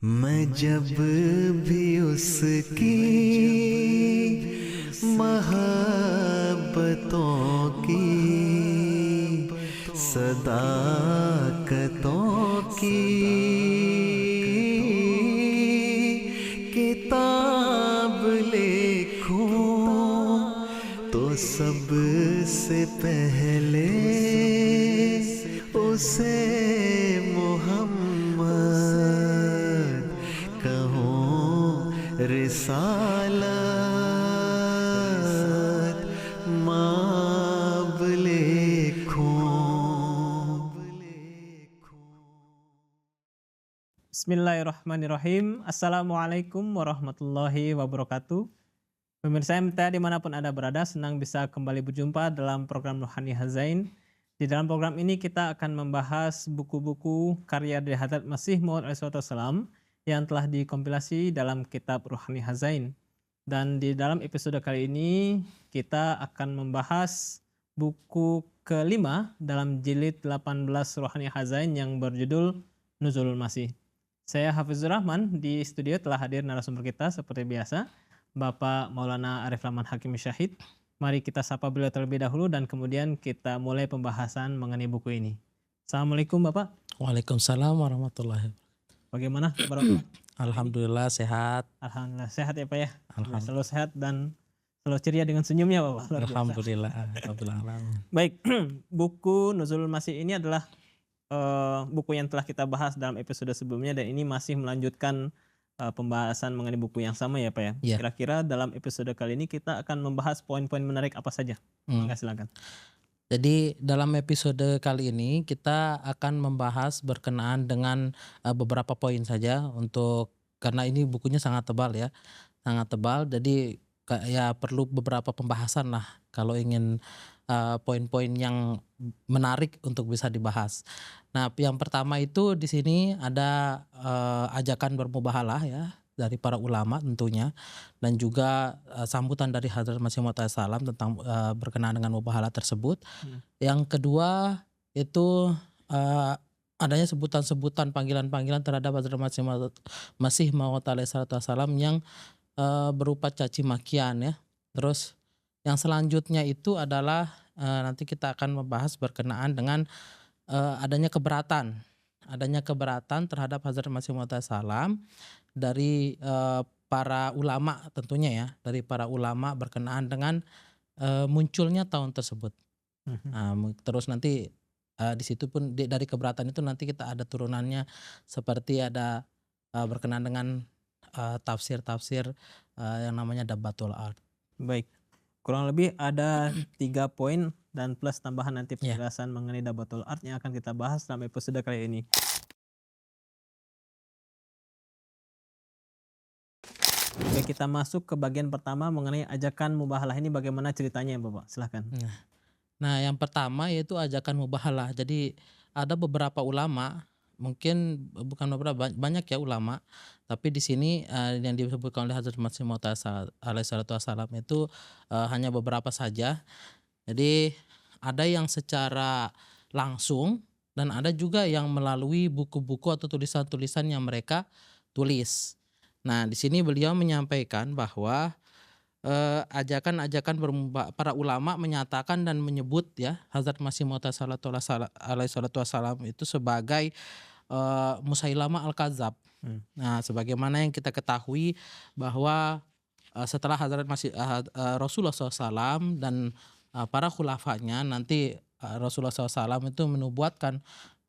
मैं जब भी उसकी मोहब्बतों की सदाकतों की किताब लिखूं तो सबसे पहले उसे मोहम्मद कहूँ रिसालत माब लिखूं। Bismillahirrahmanirrahim. Assalamualaikum warahmatullahi wabarakatuh. Pemirsa MTA dimanapun Anda berada, senang bisa kembali berjumpa dalam program Ruhani Hazain. Di dalam program ini kita akan membahas buku-buku karya dari Hadrat Masih Maud alaihissalam yang telah dikompilasi dalam kitab Ruhani Hazain. Dan di dalam episode kali ini kita akan membahas buku kelima dalam jilid 18 Ruhani Hazain yang berjudul Nuzulul Masih. Saya Hafizur Rahman, di studio telah hadir narasumber kita seperti biasa, Bapak Maulana Arif Rahman Hakimi Syahid. Mari kita sapa beliau terlebih dahulu dan kemudian kita mulai pembahasan mengenai buku ini. Assalamualaikum Bapak. Waalaikumsalam warahmatullahi wabarakatuh. Bagaimana Bapak? Alhamdulillah sehat. Alhamdulillah sehat ya Pak ya. Alhamdulillah. Selalu sehat dan selalu ceria dengan senyumnya Bapak. Luar biasa. Alhamdulillah. Alhamdulillah. Baik, buku Nuzulul Masih ini adalah buku yang telah kita bahas dalam episode sebelumnya dan ini masih melanjutkan pembahasan mengenai buku yang sama ya Pak ya. Ya. Kira-kira dalam episode kali ini kita akan membahas poin-poin menarik apa saja? Silakan. Jadi dalam episode kali ini kita akan membahas berkenaan dengan beberapa poin saja karena ini bukunya sangat tebal ya. Sangat tebal, jadi ya perlu beberapa pembahasan lah kalau ingin poin-poin yang menarik untuk bisa dibahas. Nah, yang pertama itu di sini ada ajakan bermubahalah ya dari para ulama tentunya, dan juga sambutan dari Hadrat Masih Maud alaihissalam tentang berkenaan dengan mubahalah tersebut. Yang kedua itu adanya sebutan-sebutan panggilan-panggilan terhadap Hadrat Masih Maud alaihissalam yang berupa caci makian ya. Terus yang selanjutnya itu adalah nanti kita akan membahas berkenaan dengan adanya keberatan terhadap Hadrat Masih Maud alaihissalam dari para ulama tentunya ya, dari para ulama berkenaan dengan munculnya tahun tersebut. Nah, terus nanti di situ pun dari keberatan itu nanti kita ada turunannya seperti ada berkenaan dengan tafsir-tafsir yang namanya Dabbatul Ard. Baik, kurang lebih ada 3 poin dan plus tambahan nanti penjelasan mengenai Dabbatul Ard yang akan kita bahas dalam episode kali ini. Baik, kita masuk ke bagian pertama mengenai ajakan mubahalah ini, bagaimana ceritanya ya Bapak? Silahkan. Nah, yang pertama yaitu ajakan mubahalah. Jadi ada beberapa ulama, mungkin bukan beberapa, banyak ya ulama, tapi di sini yang disebutkan oleh Hadrat Masih Maud alaihissalam itu hanya beberapa saja. Jadi ada yang secara langsung dan ada juga yang melalui buku-buku atau tulisan-tulisan yang mereka tulis. Nah, di sini beliau menyampaikan bahwa ajakan-ajakan para ulama menyatakan dan menyebut ya Hadrat Masih Maud alaihissalam itu sebagai Musailamah Al-Kadzab. Nah, sebagaimana yang kita ketahui bahwa setelah Hadrat Rasulullah SAW dan para khulafanya, nanti Rasulullah SAW itu menubuatkan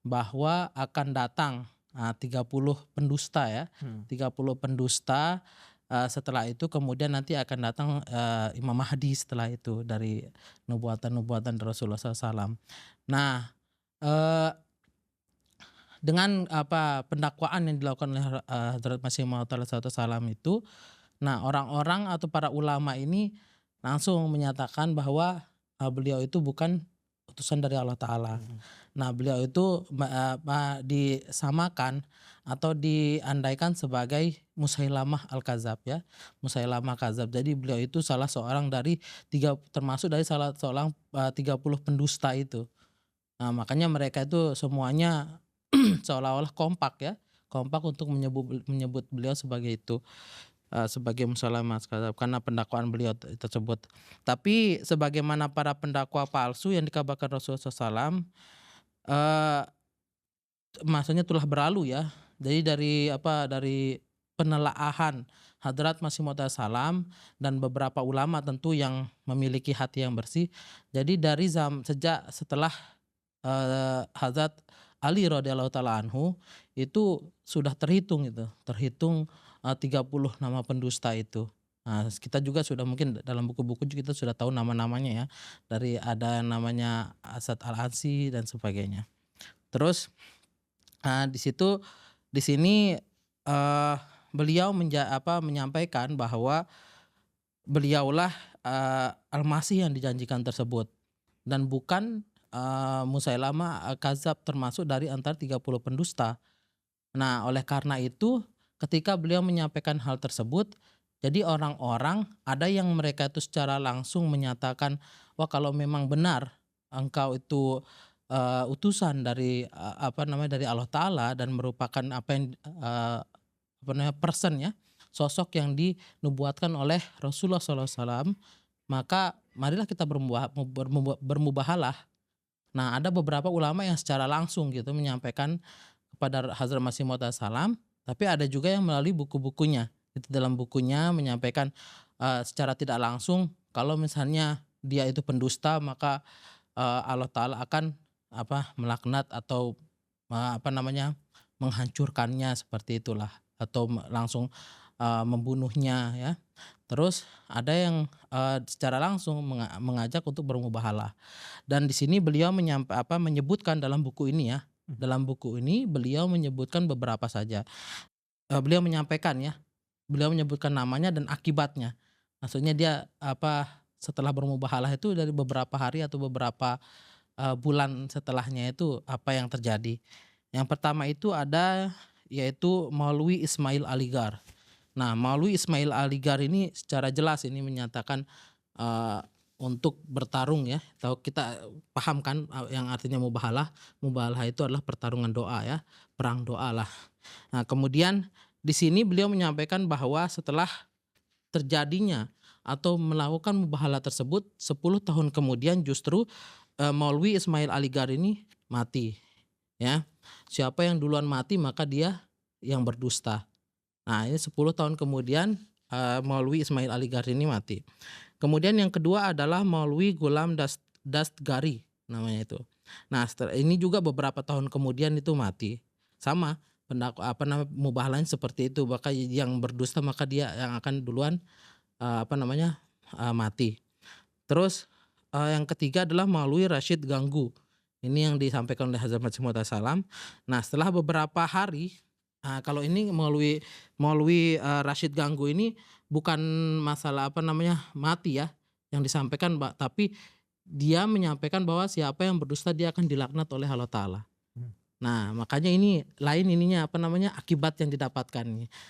bahwa akan datang 30 pendusta ya, 30 pendusta. Setelah itu kemudian nanti akan datang Imam Mahdi setelah itu dari nubuatan-nubuatan Rasulullah SAW. Nah, dengan pendakwaan yang dilakukan oleh Hadrat Masih Maud alaihissalam itu, nah orang-orang atau para ulama ini langsung menyatakan bahwa beliau itu bukan utusan dari Allah Ta'ala. Nah, beliau itu disamakan atau diandaikan sebagai Musailamah Al-Kadzab ya. Musailamah Kadzab. Jadi beliau itu salah seorang dari termasuk dari salah seorang 30 pendusta itu. Nah, makanya mereka itu semuanya seolah-olah kompak ya. kompak untuk menyebut beliau sebagai itu, sebagai Musailamah al-Kadzdzab karena pendakwaan beliau tersebut. Tapi sebagaimana para pendakwa palsu yang dikabarkan Rasulullah SAW, masanya telah berlalu ya. Jadi dari penelaahan Hadrat Masih Maud salam dan beberapa ulama tentu yang memiliki hati yang bersih. Jadi dari sejak setelah Hadrat Ali radhiyallahu taala anhu itu sudah terhitung 30 nama pendusta itu. Nah, kita juga sudah mungkin dalam buku-buku kita sudah tahu nama-namanya ya. Dari ada namanya Asad Al-Ansi dan sebagainya. Terus di sini beliau menyampaikan bahwa beliaulah Al-Masih yang dijanjikan tersebut dan bukan Musailamah al-Kadzdzab termasuk dari antara 30 pendusta. Nah, oleh karena itu ketika beliau menyampaikan hal tersebut, jadi orang-orang ada yang mereka itu secara langsung menyatakan, wah kalau memang benar engkau itu utusan dari dari Allah Ta'ala dan merupakan person ya, sosok yang dinubuatkan oleh Rasulullah SAW, maka marilah kita bermubahalah. Nah, ada beberapa ulama yang secara langsung gitu menyampaikan kepada Hazrat Masih Maud salam, tapi ada juga yang melalui buku-bukunya. Itu dalam bukunya menyampaikan secara tidak langsung kalau misalnya dia itu pendusta, maka Allah Ta'ala akan melaknat atau menghancurkannya seperti itulah, atau langsung membunuhnya ya. Terus ada yang secara langsung mengajak untuk bermubahalah. Dan di sini beliau menyebutkan dalam buku ini ya. Dalam buku ini beliau menyebutkan beberapa saja. Beliau menyampaikan ya. Beliau menyebutkan namanya dan akibatnya. Maksudnya dia setelah bermubahalah itu dari beberapa hari atau beberapa bulan setelahnya itu apa yang terjadi. Yang pertama itu ada yaitu Maulwi Ismail Aligar. Nah, Maulwi Ismail Aligar ini secara jelas ini menyatakan untuk bertarung ya. Atau kita paham kan yang artinya mubahalah. Mubahalah itu adalah pertarungan doa ya, perang doa lah. Nah, kemudian di sini beliau menyampaikan bahwa setelah terjadinya atau melakukan mubahalah tersebut 10 tahun kemudian justru Maulwi Ismail Aligar ini mati ya. Siapa yang duluan mati maka dia yang berdusta. Nah, ini 10 tahun kemudian Maulwi Ismail Aligar ini mati. Kemudian yang kedua adalah Maulwi Ghulam Dastgari namanya itu. Nah, setelah ini juga beberapa tahun kemudian itu mati. Sama mubahalahnya seperti itu, maka yang berdusta maka dia yang akan duluan mati. Terus yang ketiga adalah Maulwi Rashid Ganggu. Ini yang disampaikan oleh Hazrat Masih Maud salam. Nah, setelah beberapa hari, kalau ini Maulwi Rashid Ganggu ini bukan masalah mati ya yang disampaikan, tapi dia menyampaikan bahwa siapa yang berdusta dia akan dilaknat oleh Allah Ta'ala. Nah, makanya ini lain akibat yang didapatkan.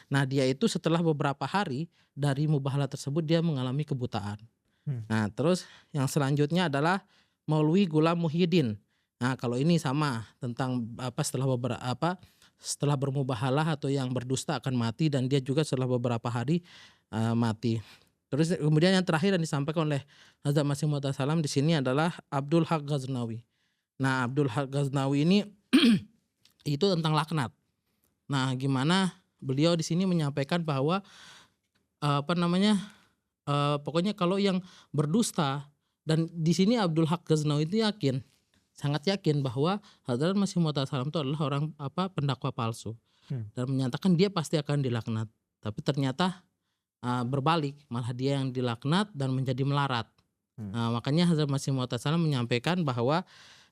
Nah, dia itu setelah beberapa hari dari mubahalah tersebut dia mengalami kebutaan. Nah, terus yang selanjutnya adalah Maulwi Ghulam Muhyiddin. Nah, kalau ini sama tentang setelah bermubahalah atau yang berdusta akan mati, dan dia juga setelah beberapa hari mati. Terus kemudian yang terakhir yang disampaikan oleh Hazrat Masih Maud salam di sini adalah Abdul Haq Ghaznawi. Nah, Abdul Haq Ghaznawi ini itu tentang laknat. Nah, gimana beliau di sini menyampaikan bahwa pokoknya kalau yang berdusta, dan di sini Abdul Haq Ghaznawi itu sangat yakin bahwa Hadrat Masih Maud salam itu adalah orang pendakwa palsu dan menyatakan dia pasti akan dilaknat. Tapi ternyata berbalik, malah dia yang dilaknat dan menjadi melarat. Nah, makanya Hadrat Masih Maud salam menyampaikan bahwa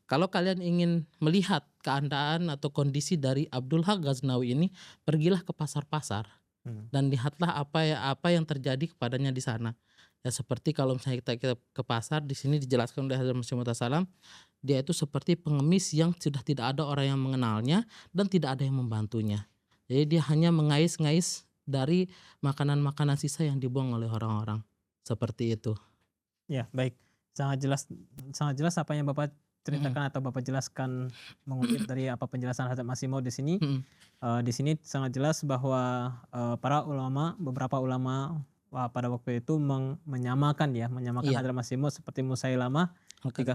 kalau kalian ingin melihat keadaan atau kondisi dari Abdul Haq Ghaznawi ini, pergilah ke pasar-pasar dan lihatlah apa yang terjadi kepadanya di sana. Ya, seperti kalau misalnya kita ke pasar, di sini dijelaskan oleh Hazrat Masih Maud salam, dia itu seperti pengemis yang sudah tidak ada orang yang mengenalnya dan tidak ada yang membantunya. Jadi dia hanya mengais-ngais dari makanan-makanan sisa yang dibuang oleh orang-orang. Seperti itu. Ya, baik. Sangat jelas apa yang Bapak ceritakan atau Bapak jelaskan mengutip dari apa penjelasan Hazrat Masih Maud di sini. Mm-mm. Di sini sangat jelas bahwa para ulama, beberapa ulama pada waktu itu menyamakan Iya. Hazrat Masih Maud seperti Musailamah, Oke.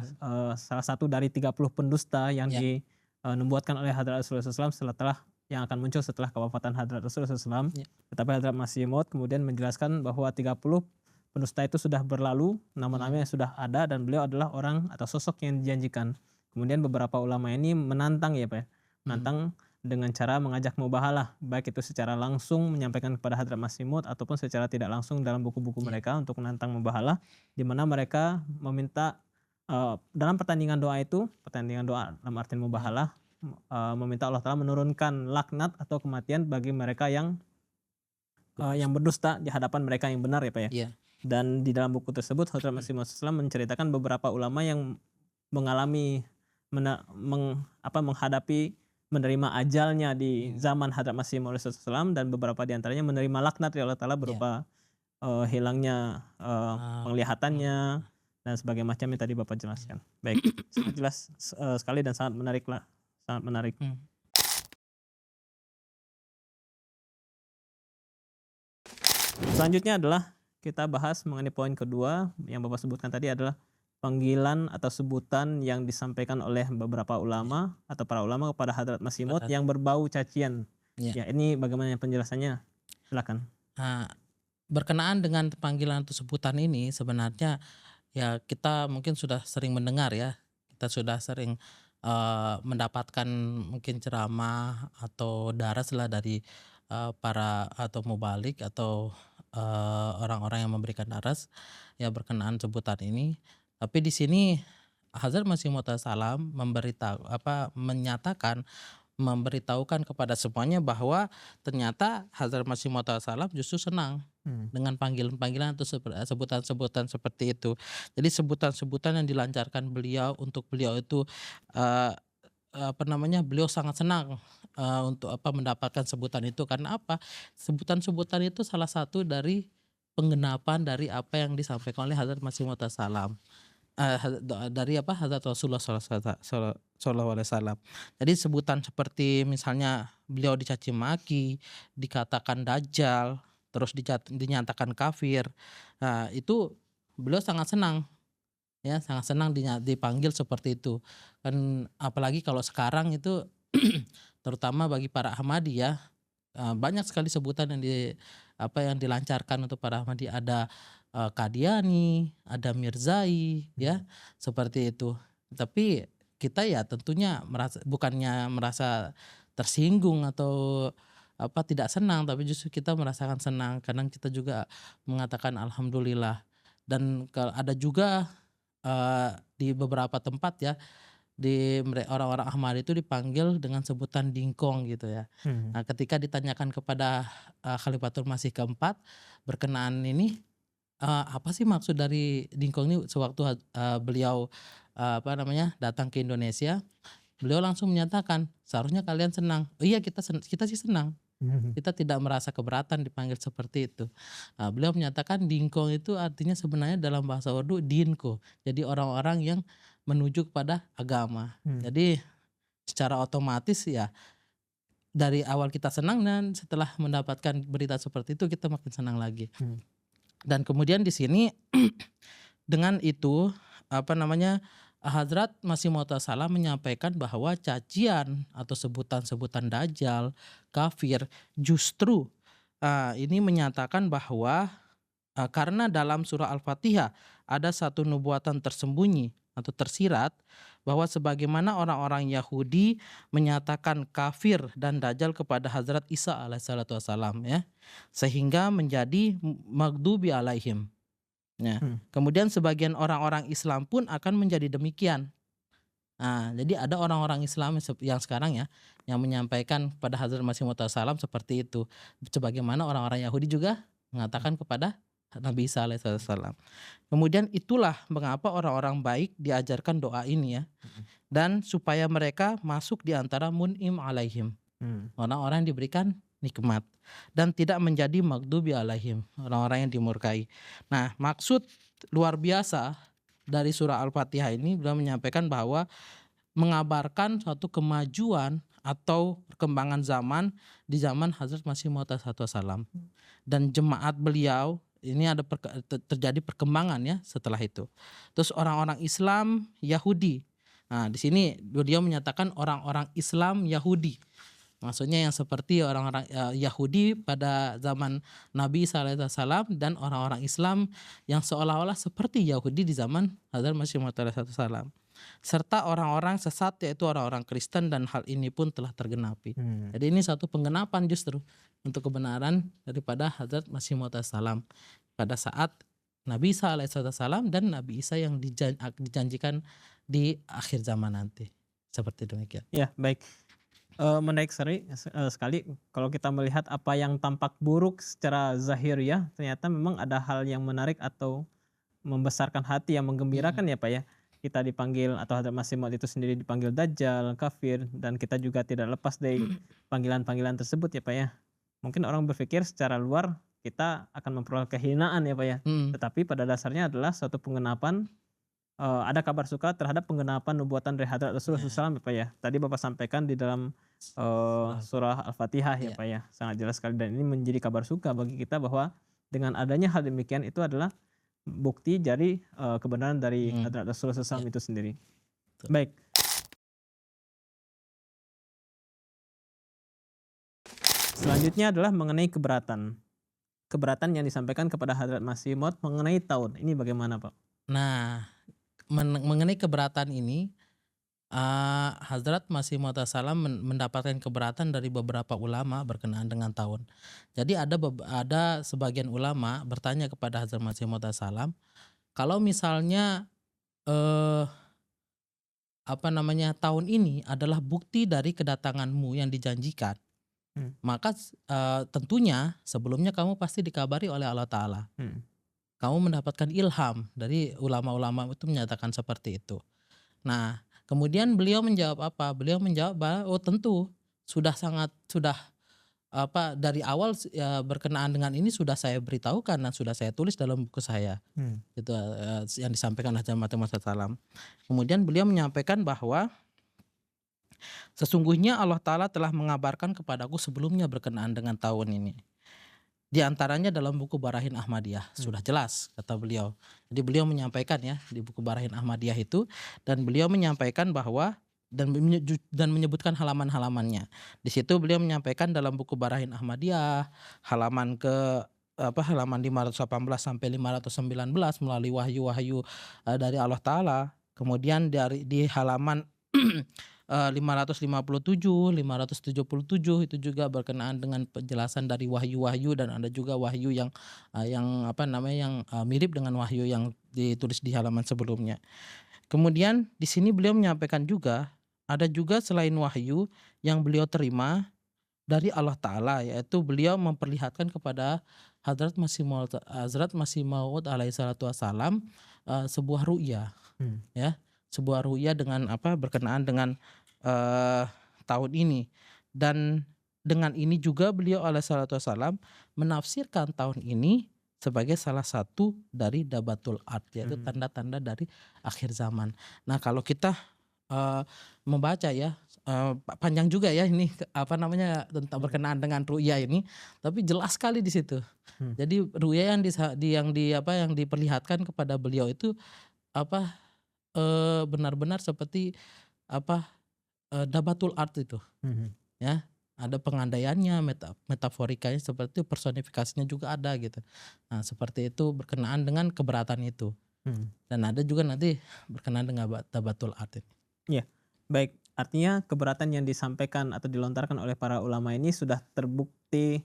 salah satu dari 30 pendusta yang Ya. dinubuatkan oleh Hadrat Rasulullah SAW yang akan muncul setelah kewafatan Hadrat Rasulullah SAW. Ya. Tetapi Hadrat Masih Maud kemudian menjelaskan bahwa 30 pendusta itu sudah berlalu, nama-namanya sudah ada, dan beliau adalah orang atau sosok yang dijanjikan. Kemudian beberapa ulama ini menantang ya Pak, menantang dengan cara mengajak mubahalah, baik itu secara langsung menyampaikan kepada Hadrat Masih Maud ataupun secara tidak langsung dalam buku-buku mereka untuk menantang mubahalah, di mana mereka meminta dalam pertandingan doa dalam artian mubahalah, meminta Allah Ta'ala menurunkan laknat atau kematian bagi mereka yang berdusta di hadapan mereka yang benar ya Pak ya. Iya. Dan di dalam buku tersebut Hadrat Masih Maud SAW menceritakan beberapa ulama yang mengalami menghadapi menerima ajalnya di zaman Hadrat Masih Maud SAW, dan beberapa di antaranya menerima laknat dari Allah Ta'ala berupa hilangnya penglihatannya dan sebagainya macam yang tadi Bapak jelaskan. Baik, sangat jelas sekali dan sangat menarik lah, sangat menarik. Selanjutnya adalah kita bahas mengenai poin kedua yang Bapak sebutkan tadi adalah panggilan atau sebutan yang disampaikan oleh beberapa ulama atau para ulama kepada Hadrat Masih Maud yang berbau cacian. Ya. Ya, ini bagaimana penjelasannya? Silakan. Berkenaan dengan panggilan atau sebutan ini sebenarnya ya kita mungkin sudah sering mendengar ya, kita sudah sering mendapatkan mungkin ceramah atau daras lah dari para atau mubalik atau orang-orang yang memberikan daras ya berkenaan sebutan ini. Tapi di sini Hazrat Masih Maud salam memberitahukan kepada semuanya bahwa ternyata Hazrat Masih Maud salam justru senang dengan panggilan-panggilan atau sebutan-sebutan seperti itu. Jadi sebutan-sebutan yang dilancarkan beliau untuk beliau itu beliau sangat senang untuk mendapatkan sebutan itu. Karena apa? Sebutan-sebutan itu salah satu dari penggenapan dari apa yang disampaikan oleh Hazrat Masih Maud salam. Dari Hazrat Rasulullah Sallallahu Alaihi Wasallam. Jadi sebutan seperti misalnya beliau dicaci maki, dikatakan dajjal, terus dinyatakan kafir. Nah, itu beliau sangat senang. Ya, sangat senang dipanggil seperti itu. Kan apalagi kalau sekarang itu terutama bagi para Ahmadi ya, banyak sekali sebutan yang dilancarkan untuk para Ahmadi. Ada Qadiani, ada Mirzai ya, seperti itu. Tapi kita ya tentunya bukannya merasa tersinggung atau tidak senang, tapi justru kita merasakan senang. Kadang kita juga mengatakan alhamdulillah. Dan ada juga di beberapa tempat ya, di orang-orang Ahmadi itu dipanggil dengan sebutan dingkong gitu ya. Nah, ketika ditanyakan kepada Khalifatul Masih keempat berkenaan ini, apa sih maksud dari dingkong ini, sewaktu beliau datang ke Indonesia, beliau langsung menyatakan seharusnya kalian senang. Oh iya, kita sih senang. Kita tidak merasa keberatan dipanggil seperti itu. Beliau menyatakan dingkong itu artinya sebenarnya dalam bahasa Urdu dinko. Jadi orang-orang yang menuju kepada agama. Jadi secara otomatis ya dari awal kita senang, dan setelah mendapatkan berita seperti itu kita makin senang lagi. Dan kemudian di sini dengan itu Hazrat Masih Maud salam menyampaikan bahwa cacian atau sebutan-sebutan dajjal, kafir justru ini menyatakan bahwa karena dalam surah Al-Fatihah ada satu nubuatan tersembunyi atau tersirat bahwa sebagaimana orang-orang Yahudi menyatakan kafir dan dajjal kepada Hazrat Isa alaihissalatu wassalam ya, sehingga menjadi maghdubi alaihim. Ya. Kemudian sebagian orang-orang Islam pun akan menjadi demikian. Nah, jadi ada orang-orang Islam yang sekarang ya yang menyampaikan kepada Hazrat Masih Maud salam seperti itu, sebagaimana orang-orang Yahudi juga mengatakan kepada Nabi Isa alaihissalam. Kemudian itulah mengapa orang-orang baik diajarkan doa ini ya, dan supaya mereka masuk di antara mun'im alaihim, orang-orang yang diberikan nikmat, dan tidak menjadi maghdubi alaihim, orang-orang yang dimurkai. Nah, maksud luar biasa dari surah Al-Fatihah ini beliau menyampaikan bahwa mengabarkan suatu kemajuan atau perkembangan zaman di zaman Hazrat Masih Maud Wassalam. Dan jemaat beliau ini ada terjadi perkembangan ya setelah itu. Terus orang-orang Islam Yahudi. Nah, di sini beliau menyatakan orang-orang Islam Yahudi. Maksudnya yang seperti orang-orang Yahudi pada zaman Nabi SAW dan orang-orang Islam yang seolah-olah seperti Yahudi di zaman Hazrat Masih Maud SAW. Serta orang-orang sesat yaitu orang-orang Kristen, dan hal ini pun telah tergenapi. Jadi ini satu penggenapan justru untuk kebenaran daripada Hazrat Masih Maud SAW pada saat Nabi Isa alaihissalam dan Nabi Isa yang dijanjikan di akhir zaman nanti. Seperti demikian. Ya, baik. Menarik sekali kalau kita melihat apa yang tampak buruk secara zahir ya, ternyata memang ada hal yang menarik atau membesarkan hati yang menggembirakan ya Pak ya. Kita dipanggil atau Hazrat Masih Maud itu sendiri dipanggil Dajjal, kafir, dan kita juga tidak lepas dari panggilan-panggilan tersebut ya Pak ya. Mungkin orang berpikir secara luar kita akan memperoleh kehinaan ya Pak ya. Tetapi pada dasarnya adalah suatu penggenapan, ada kabar suka terhadap penggenapan nubuatan dari Hadrat Rasulullah SAW ya Pak ya. Tadi Bapak sampaikan di dalam surah Al-Fatihah ya Pak ya. Sangat jelas sekali, dan ini menjadi kabar suka bagi kita bahwa dengan adanya hal demikian itu adalah bukti dari kebenaran dari Hadrat Rasulullah SAW itu sendiri. Baik. Selanjutnya adalah mengenai keberatan. Keberatan yang disampaikan kepada Hadrat Masih Maud mengenai tahun. Ini bagaimana Pak? Nah, mengenai keberatan ini, Hazrat Masih Maud mendapatkan keberatan dari beberapa ulama berkenaan dengan tahun. Jadi ada sebagian ulama bertanya kepada Hazrat Masih Maud, kalau misalnya tahun ini adalah bukti dari kedatanganmu yang dijanjikan, maka tentunya sebelumnya kamu pasti dikabari oleh Allah Ta'ala. Kamu mendapatkan ilham dari ulama-ulama itu menyatakan seperti itu. Nah, kemudian beliau menjawab apa? Beliau menjawab bahwa tentu sudah dari awal berkenaan dengan ini sudah saya beritahukan dan sudah saya tulis dalam buku saya. Itu yang disampaikan oleh Hazrat Masih Maud. Kemudian beliau menyampaikan bahwa sesungguhnya Allah Ta'ala telah mengabarkan kepadaku sebelumnya berkenaan dengan tahun ini. Di antaranya dalam buku Barahin Ahmadiyah, sudah jelas kata beliau. Jadi beliau menyampaikan ya di buku Barahin Ahmadiyah itu, dan beliau menyampaikan bahwa dan menyebutkan halaman-halamannya. Di situ beliau menyampaikan dalam buku Barahin Ahmadiyah halaman 518 sampai 519 melalui wahyu-wahyu dari Allah Ta'ala. Kemudian di halaman 557, 577 itu juga berkenaan dengan penjelasan dari wahyu-wahyu, dan ada juga wahyu yang mirip dengan wahyu yang ditulis di halaman sebelumnya. Kemudian di sini beliau menyampaikan juga ada juga selain wahyu yang beliau terima dari Allah Ta'ala, yaitu beliau memperlihatkan kepada Hazrat Masih Maud alaihissalatu wassalam sebuah ru'ya, ya, sebuah ru'ya dengan berkenaan dengan tahun ini. Dan dengan ini juga beliau alaihissalatu wassalam menafsirkan tahun ini sebagai salah satu dari Dabatul Ard, yaitu tanda-tanda dari akhir zaman. Nah, kalau kita membaca ya, panjang juga ya ini tentang berkenaan dengan ru'ya ini, tapi jelas sekali di situ. Jadi ru'ya yang diperlihatkan kepada beliau itu benar-benar seperti Dabatul Ard itu. Ya, ada pengandaiannya, metaforikanya seperti itu, personifikasinya juga ada gitu. Nah, seperti itu berkenaan dengan keberatan itu. Dan ada juga nanti berkenaan dengan Dabatul Ard. Ya, baik. Artinya keberatan yang disampaikan atau dilontarkan oleh para ulama ini sudah terbukti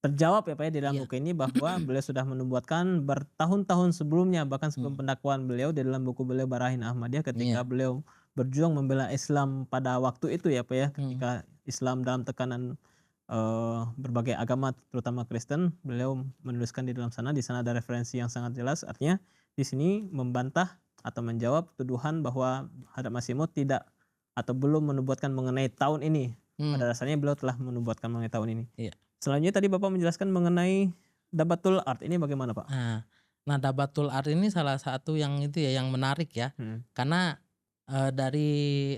terjawab ya Pak ya di dalam buku ini, bahwa beliau sudah menubuatkan bertahun-tahun sebelumnya, bahkan sebelum pendakwaan beliau, di dalam buku beliau Barahin Ahmadiyah, ketika beliau berjuang membela Islam pada waktu itu ya Pak ya, ketika Islam dalam tekanan berbagai agama terutama Kristen, beliau menuliskan di dalam sana. Di sana ada referensi yang sangat jelas. Artinya di sini membantah atau menjawab tuduhan bahwa Hadrat Masih Maud tidak atau belum menubuatkan mengenai tahun ini. Pada dasarnya beliau telah menubuatkan mengenai tahun ini. Selanjutnya tadi Bapak menjelaskan mengenai Dabatul Ard, ini bagaimana Pak? Nah, Nah, Dabatul Ard ini salah satu yang itu ya yang menarik ya. Karena dari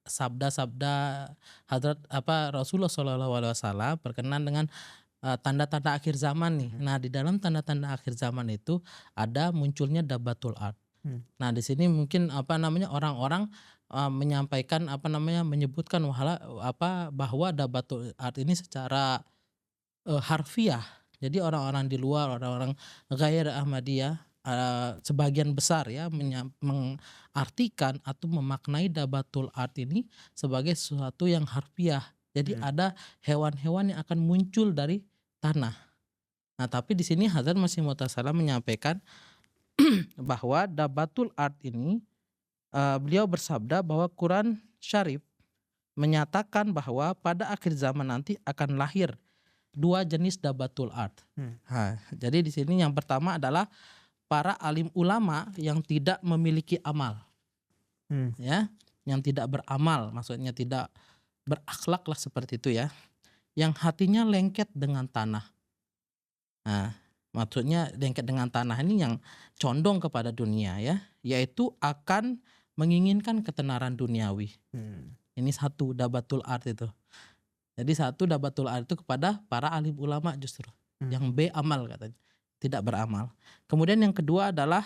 sabda-sabda Hadrat Rasulullah SAW berkenaan dengan tanda-tanda akhir zaman nih. Nah, di dalam tanda-tanda akhir zaman itu ada munculnya Dabatul Ard. Nah, di sini mungkin orang-orang menyampaikan menyebutkan bahwa Dabatul Ard ini secara harfiah. Jadi orang-orang di luar, orang-orang ghair Ahmadiyah sebagian besar ya mengartikan atau memaknai Dabatul Ard ini sebagai sesuatu yang harfiah. Jadi ada hewan-hewan yang akan muncul dari tanah. Nah, tapi di sini Hazrat Masih Maud Salam menyampaikan bahwa Dabatul Ard ini beliau bersabda bahwa Quran Syarif menyatakan bahwa pada akhir zaman nanti akan lahir 2 jenis Dabatul Ard. Jadi di sini yang pertama adalah para alim ulama yang tidak memiliki amal, ya, yang tidak beramal, maksudnya tidak berakhlak lah seperti itu ya, yang hatinya lengket dengan tanah. Nah, maksudnya lengket dengan tanah ini yang condong kepada dunia ya, yaitu akan menginginkan ketenaran duniawi. Ini satu Dabatul Ard itu. Jadi satu Dabatul Ard itu kepada para alim ulama justru. Yang B amal katanya. Tidak beramal. Kemudian yang kedua adalah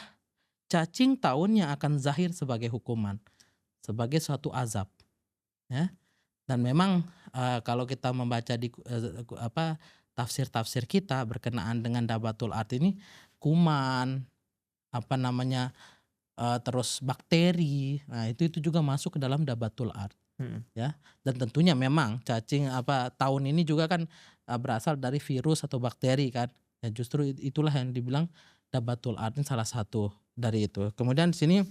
cacing taun yang akan zahir sebagai hukuman. Sebagai suatu azab. Ya. Dan memang kalau kita membaca di tafsir-tafsir kita berkenaan dengan Dabatul Ard ini, kuman, terus bakteri, nah itu juga masuk ke dalam Dabatul Ard. Ya, dan tentunya memang cacing taun ini juga kan berasal dari virus atau bakteri kan. Ya, justru itulah yang dibilang Dabatul Ard ini salah satu dari itu. Kemudian di sini,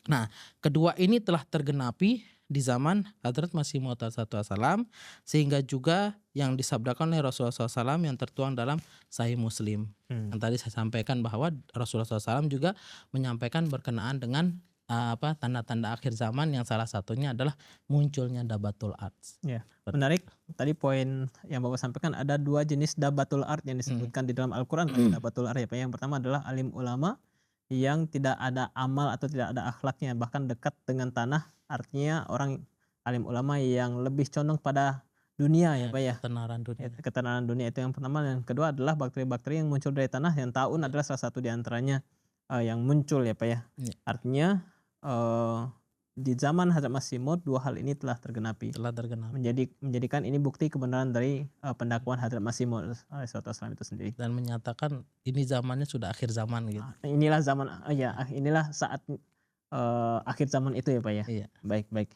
nah kedua ini telah tergenapi di zaman Hadrat Masih Maud SAW, sehingga juga yang disabdakan oleh Rasulullah SAW yang tertuang dalam Sahih Muslim. Yang tadi saya sampaikan bahwa Rasulullah SAW juga menyampaikan berkenaan dengan tanda-tanda akhir zaman yang salah satunya adalah munculnya Dabatul Ard. Ya, menarik. Tadi poin yang Bapak sampaikan ada 2 jenis Dabatul Ard yang disebutkan di dalam Al-Quran. Dabatul Ard ya Pak. Yang pertama adalah alim ulama yang tidak ada amal atau tidak ada akhlaknya, bahkan dekat dengan tanah. Artinya orang alim ulama yang lebih condong pada dunia ya Pak ya. Ketenaran dunia. Ketenaran dunia itu yang pertama. Yang kedua adalah bakteri-bakteri yang muncul dari tanah, yang taun adalah salah satu di antaranya yang muncul ya Pak ya. Artinya di zaman Hazrat Masih Maud 2 hal ini telah tergenapi. Menjadikan ini bukti kebenaran dari pendakwaan Hazrat Masih Maud SAW itu sendiri. Dan menyatakan ini zamannya sudah akhir zaman gitu. Inilah zaman inilah saat akhir zaman itu ya Pak ya. Iya. Baik.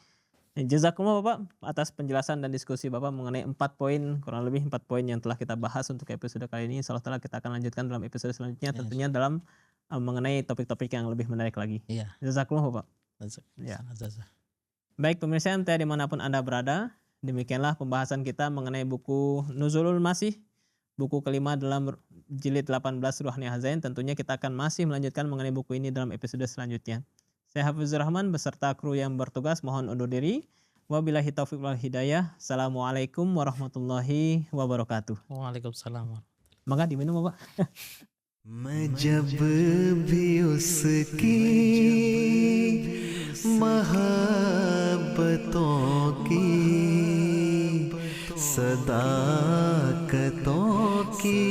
Jazakumullah Bapak atas penjelasan dan diskusi Bapak mengenai 4 poin, kurang lebih 4 poin yang telah kita bahas untuk episode kali ini. Insyaallah kita akan lanjutkan dalam episode selanjutnya, tentunya dalam mengenai topik-topik yang lebih menarik lagi. Iya. Jazakumullah Bapak. Ya. Baik pemirsa MTA dimanapun Anda berada, demikianlah pembahasan kita mengenai buku Nuzulul Masih, buku kelima dalam jilid 18 Ruhani Hazain. Tentunya kita akan masih melanjutkan mengenai buku ini dalam episode selanjutnya. Saya Hafizur Rahman beserta kru yang bertugas mohon undur diri. Wabillahi taufiq wal hidayah. Assalamualaikum warahmatullahi wabarakatuh. Waalaikumsalam. Maka diminum Bapak. मैं जब भी उसकी मोहब्बतों की सदाकतों की